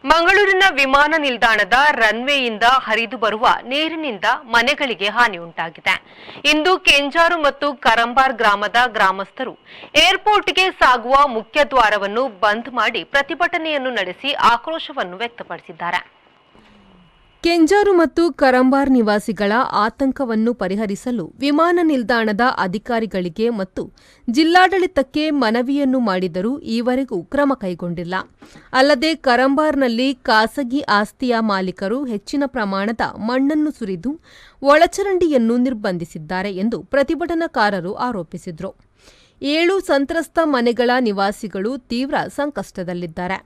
ಮಂಗಳೂರಿನ ವಿಮಾನ ನಿಲ್ದಾಣದ ರನ್ವೇಯಿಂದ ಹರಿದು ಬರುವ ನೀರಿನಿಂದ ಮನೆಗಳಿಗೆ ಹಾನಿ ಉಂಟಾಗಿದೆ. ಇಂದು ಕೆಂಜಾರು ಮತ್ತು ಕರಂಬಾರ್ ಗ್ರಾಮದ ಗ್ರಾಮಸ್ಥರು ಏರ್ಪೋರ್ಟ್ಗೆ ಸಾಗುವ ಮುಖ್ಯ ದ್ವಾರವನ್ನು ಬಂದ್ ಮಾಡಿ ಪ್ರತಿಭಟನೆಯನ್ನು ನಡೆಸಿ ಆಕ್ರೋಶವನ್ನು ವ್ಯಕ್ತಪಡಿಸಿದ್ದಾರೆ. ಕೆಂಜಾರು ಮತ್ತು ಕರಂಬಾರ್ ನಿವಾಸಿಗಳ ಆತಂಕವನ್ನು ಪರಿಹರಿಸಲು ವಿಮಾನ ನಿಲ್ದಾಣದ ಅಧಿಕಾರಿಗಳಿಗೆ ಮತ್ತು ಜಿಲ್ಲಾಡಳಿತಕ್ಕೆ ಮನವಿಯನ್ನು ಮಾಡಿದರೂ ಈವರೆಗೂ ಕ್ರಮ ಕೈಗೊಂಡಿಲ್ಲ. ಅಲ್ಲದೆ ಕರಂಬಾರ್ನಲ್ಲಿ ಖಾಸಗಿ ಆಸ್ತಿಯ ಮಾಲೀಕರು ಹೆಚ್ಚಿನ ಪ್ರಮಾಣದ ಮಣ್ಣನ್ನು ಸುರಿದು ಒಳಚರಂಡಿಯನ್ನು ನಿರ್ಬಂಧಿಸಿದ್ದಾರೆ ಎಂದು ಪ್ರತಿಭಟನಾಕಾರರು ಆರೋಪಿಸಿದರು. 7 ಸಂತ್ರಸ್ತ ಮನೆಗಳ ನಿವಾಸಿಗಳು ತೀವ್ರ ಸಂಕಷ್ಟದಲ್ಲಿದ್ದಾರೆ.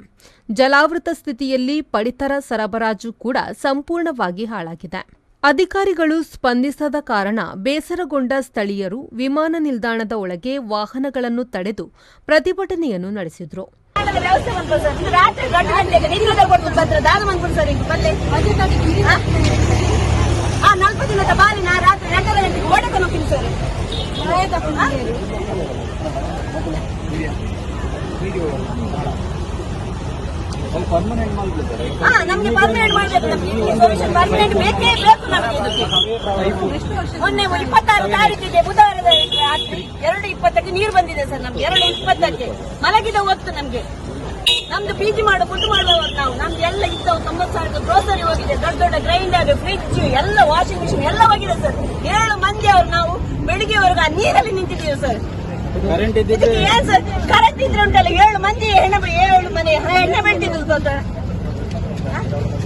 ಜಲಾವೃತ ಸ್ಥಿತಿಯಲ್ಲಿ ಪಡಿತರ ಸರಬರಾಜು ಕೂಡ ಸಂಪೂರ್ಣವಾಗಿ ಹಾಳಾಗಿದೆ. ಅಧಿಕಾರಿಗಳು ಸ್ಪಂದಿಸದ ಕಾರಣ ಬೇಸರಗೊಂಡ ಸ್ಥಳೀಯರು ವಿಮಾನ ನಿಲ್ದಾಣದ ಒಳಗೆ ವಾಹನಗಳನ್ನು ತಡೆದು ಪ್ರತಿಭಟನೆಯನ್ನು ನಡೆಸಿದರು. ನಮಗೆ ಪರ್ಮನೆಂಟ್ ಮಾಡಬೇಕು. ಪರ್ಮನೆಂಟ್ ಬೇಕೇ ಬೇಕು ನಮಗೆ. ಮೊನ್ನೆ 26 ತಾರೀಕಿಗೆ ಬುಧವಾರದ ರಾತ್ರಿ 2:20ಕ್ಕೆ ನೀರು ಬಂದಿದೆ ಸರ್. ನಮ್ಗೆ 2:20ಕ್ಕೆ ಮಲಗಿದ ಹೊತ್ತು ನಮ್ದು ಪಿಜಿ ಫುಡ್ ಮಾಡುವವರು ನಾವು. ನಮ್ದು ಎಲ್ಲ ಇದ್ದವು 90,000 ಗ್ರೋಸರಿ ಹೋಗಿದೆ. ದೊಡ್ಡ ದೊಡ್ಡ ಗ್ರೈಂಡರ್, ಫ್ರಿಡ್ಜ್ ಎಲ್ಲ, ವಾಷಿಂಗ್ ಮಿಷಿನ್ ಎಲ್ಲ ಹೋಗಿದೆ ಸರ್. 7 ಮಂದಿ ಅವರು ನಾವು ಬೆಳಿಗ್ಗೆವರೆಗೂ ಆ ನೀರಲ್ಲಿ ನಿಂತಿದ್ದೀವಿ ಸರ್. ಏನ್ ಸರ್ ಕರೆಂಟ್ ಇದ್ರೆ ಉಂಟಲ್ಲ 7 ಮಂದಿ 7 ಮನೆ ಎಣ್ಣೆ ಬೆಳ್ತಿದ್ರು.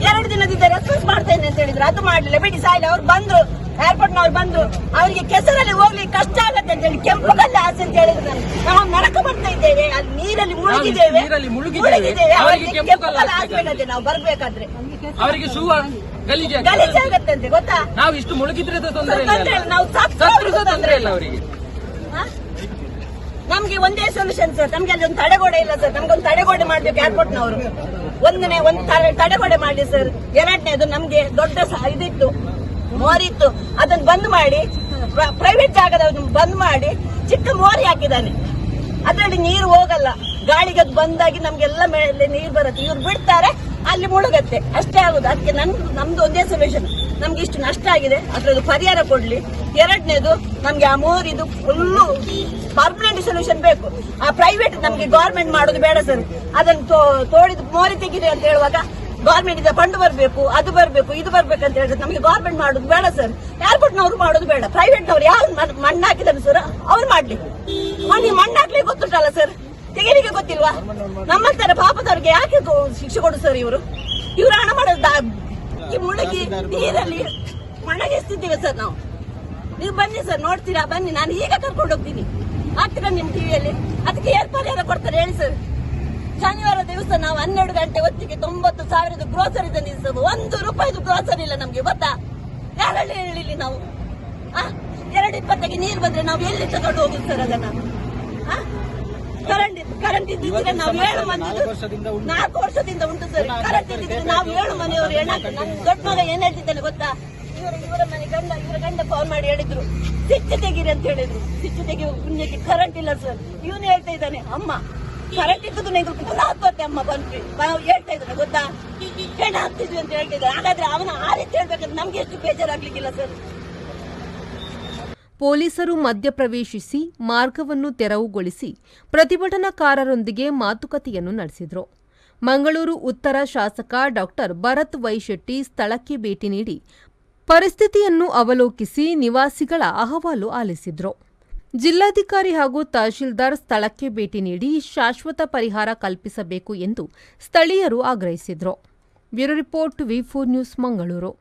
2 ದಿನದಿಂದ ರೆಸ್ಪಾನ್ಸ್ ಮಾಡ್ತೇನೆ ಅಂತ ಹೇಳಿದ್ರು, ಅದು ಮಾಡ್ಲಿಲ್ಲ. ಬಿಡಿ ಸಾಯಿಲ್ಲ. ಅವ್ರು ಬಂದ್ರು, ಏರ್ಪೋರ್ಟ್ನವ್ರು ಬಂದ್ರು. ಅವರಿಗೆ ಕೆಸರಲ್ಲಿ ಹೋಗ್ಲಿಕ್ಕೆ ಕಷ್ಟ ಆಗತ್ತೆ ಅಂತ ಹೇಳಿ ಕೆಂಪು ಕಲ್ಲು ಆಸೆ ಅಂತ ಹೇಳಿದ್ರು. ನಾವು ನರಕ ಬರ್ತಾ ಇದ್ದೇವೆ, ಅಲ್ಲಿ ನೀರಲ್ಲಿ ಮುಳುಗಿದ್ದೇವೆ. ಅವರಿಗೆ ಕೆಂಪು ಕಲ್ಲು ಹಾಕ್ಬೇಕಂತೆ ನಾವು ಬರ್ಬೇಕಾದ್ರೆ. ಅವರಿಗೆ ಗಲೀಜಾಗತ್ತೆ ಅಂತೆ ಗೊತ್ತಾ. ನಾವು ಇಷ್ಟು ಮುಳುಗಿದ್ರೆ ತೊಂದರೆ ನಾವು ತೊಂದರೆ ಇಲ್ಲ ಅವರಿಗೆ. ನಮ್ಗೆ ಒಂದೇ ಸೊಲ್ಯೂಷನ್ ಸರ್. ನಮ್ಗೆ ಅಲ್ಲಿ ಒಂದು ತಡೆಗೋಡೆ ಇಲ್ಲ ಸರ್. ನಮ್ಗೆ ಒಂದು ತಡೆಗೋಡೆ ಮಾಡ್ಬೇಕು ಏರ್ಪೋರ್ಟ್ನವರು. ಒಂದು ತಡೆಗೋಡೆ ಮಾಡಿ ಸರ್. 2ನೇದು ನಮ್ಗೆ ದೊಡ್ಡ ಇದಿತ್ತು, ಮೋರಿತ್ತು, ಅದನ್ನು ಬಂದ್ ಮಾಡಿ ಪ್ರೈವೇಟ್ ಜಾಗದ ಬಂದ್ ಮಾಡಿ ಚಿಕ್ಕ ಮೋರಿ ಹಾಕಿದ್ದಾನೆ. ಅದರಲ್ಲಿ ನೀರು ಹೋಗಲ್ಲ. ಗಾಳಿಗೆ ಅದು ಬಂದಾಗಿ ನಮ್ಗೆಲ್ಲ ಮೇಲೆ ನೀರು ಬರುತ್ತೆ. ಇವ್ರು ಬಿಡ್ತಾರೆ, ಅಲ್ಲಿ ಮುಳುಗತ್ತೆ. ಅಷ್ಟೇ ಆಗುದು. ಅದಕ್ಕೆ ನಮ್ದು ಒಂದೇ ಸೊಲ್ಯೂಷನ್. ನಮ್ಗೆ ಇಷ್ಟು ನಷ್ಟ ಆಗಿದೆ, ಅದ್ರದ್ದು ಪರಿಹಾರ ಕೊಡ್ಲಿ. 2ನೇದು ನಮ್ಗೆ ಆ ಮೋರಿದು ಫುಲ್ಲು ಪರ್ಮನೆಂಟ್ ಸೊಲ್ಯೂಷನ್ ಬೇಕು. ಆ ಪ್ರೈವೇಟ್ ನಮ್ಗೆ ಗವರ್ಮೆಂಟ್ ಮಾಡೋದು ಬೇಡ ಸರ್. ಅದನ್ನು ತೋಡಿದು ಮೋರಿ ತೆಗಿದೆ ಅಂತ ಹೇಳುವಾಗ ಗವರ್ಮೆಂಟ್ ಇಂದ ಫಂಡ್ ಬರಬೇಕು, ಅದು ಬರಬೇಕು, ಇದು ಬರ್ಬೇಕಂತ ಹೇಳಿದ್ರೆ ನಮ್ಗೆ ಗವರ್ಮೆಂಟ್ ಮಾಡೋದು ಬೇಡ ಸರ್. ಏರ್ಪೋರ್ಟ್ನವ್ರು ಮಾಡೋದು ಬೇಡ. ಪ್ರೈವೇಟ್ನವ್ರು ಯಾರು ಮಣ್ಣು ಹಾಕಿದಾರೆ ಸರ್, ಅವ್ರು ಮಾಡ್ಲಿ. ಮಣ್ಣು ಹಾಕ್ಲಿಕ್ಕೆ ಗೊತ್ತುಂಟಲ್ಲ ಸರ್, ತೆಗಿಲಿಕ್ಕೆ ಗೊತ್ತಿಲ್ವಾ? ನಮ್ಮಂತರ ಪಾಪದವ್ರಿಗೆ ಯಾಕೆ ಶಿಕ್ಷೆ ಕೊಡು ಸರ್? ಇವ್ರು ಹಣ ಮಾಡೋದು ಮುಳುಗಿ ನೀರಲ್ಲಿ ಮಣಗಿಸ್ತಿದ್ದೀವಿ ಸರ್ ನಾವು. ನೀವು ಬನ್ನಿ ಸರ್, ನೋಡ್ತೀರಾ? ಬನ್ನಿ, ನಾನು ಈಗ ಕರ್ಕೊಂಡು ಹೋಗ್ತೀನಿ. ಆಗ್ತೀರಾ ನಿಮ್ ಟಿವಿಯಲ್ಲಿ? ಅದಕ್ಕೆ ಏರ್ ಪರಿಹಾರ ಕೊಡ್ತಾರೆ ಹೇಳಿ ಸರ್. ಶನಿವಾರ ದಿವಸ ನಾವು 12 ಗಂಟೆ ಹೊತ್ತಿಗೆ 90,000 ಗ್ರೋಸರಿ ತಂದಿದ್ದೀವಿ ಸರ್. 1 ರೂಪಾಯಿದು ಗ್ರೋಸರಿ ಇಲ್ಲ ನಮ್ಗೆ ಗೊತ್ತಾ? ಯಾರಲ್ಲಿ ಹೇಳಿಲಿ ನಾವು? 2:20ಕ್ಕೆ ನೀರು ಬಂದ್ರೆ ನಾವು ಎಲ್ಲಿ ತಗೊಂಡು ಹೋಗುದು ಸರ್ ಅದನ್ನ? ಕರೆಂಟ್ ಇದ್ದಿದ್ರೆ ನಾವು 7 ಮಂದಿ 4 ವರ್ಷದಿಂದ ಉಂಟು ಸರ್. ಕರೆಂಟ್ ಇದ್ದಿದ್ರೆ ನಾವು 7 ಮನೆಯವರು ನನ್ನ ದೊಡ್ಡ ಮಗ ಏನ್ ಹೇಳ್ತಿದ್ದಾನೆ ಗೊತ್ತಾ? ಇವರ ಮನೆ ಇವರ ಗಂಡ ಫೋನ್ ಮಾಡಿ ಹೇಳಿದ್ರು, ಸ್ವಿಚ್ ತೆಗೀರಿ ಅಂತ ಹೇಳಿದ್ರು. ಸ್ವಿಚ್ ತೆಗೆಯುವ ಪುಣ್ಯಕ್ಕೆ ಕರೆಂಟ್ ಇಲ್ಲ ಸರ್. ಇವನು ಹೇಳ್ತಾ ಇದ್ದಾನೆ, ಅಮ್ಮ ಕರೆಂಟ್ ಇದ್ದದ್ದು ನೀವು ಪುನಃ ಹಾಕೋತೆ ಅಮ್ಮ ಬಂದ್ವಿ ಹೇಳ್ತಾ ಇದ್ದಾನೆ ಗೊತ್ತಾ? ಹೆಣ ಹಾಕ್ತಿದ್ವಿ ಅಂತ ಹೇಳ್ತಿದ್ದಾನೆ. ಹಾಗಾದ್ರೆ ಅವನ ಆ ರೀತಿ ಹೇಳ್ಬೇಕಂದ್ರೆ ನಮ್ಗೆ ಎಷ್ಟು ಬೇಜಾರಾಗ್ಲಿಕ್ಕಿಲ್ಲ ಸರ್. ಪೊಲೀಸರು ಮಧ್ಯಪ್ರವೇಶಿಸಿ ಮಾರ್ಗವನ್ನು ತೆರವುಗೊಳಿಸಿ ಪ್ರತಿಭಟನಾಕಾರರೊಂದಿಗೆ ಮಾತುಕತೆಯನ್ನು ನಡೆಸಿದರು. ಮಂಗಳೂರು ಉತ್ತರ ಶಾಸಕ ಡಾ ಭರತ್ ವೈ ಶೆಟ್ಟಿ ಸ್ಥಳಕ್ಕೆ ಭೇಟಿ ನೀಡಿ ಪರಿಸ್ಥಿತಿಯನ್ನು ಅವಲೋಕಿಸಿ ನಿವಾಸಿಗಳ ಅಹವಾಲು ಆಲಿಸಿದರು. ಜಿಲ್ಲಾಧಿಕಾರಿ ಹಾಗೂ ತಹಶೀಲ್ದಾರ್ ಸ್ಥಳಕ್ಕೆ ಭೇಟಿ ನೀಡಿ ಶಾಶ್ವತ ಪರಿಹಾರ ಕಲ್ಪಿಸಬೇಕು ಎಂದು ಸ್ಥಳೀಯರು ಆಗ್ರಹಿಸಿದರು. Bureau report V4 news Mangaluru.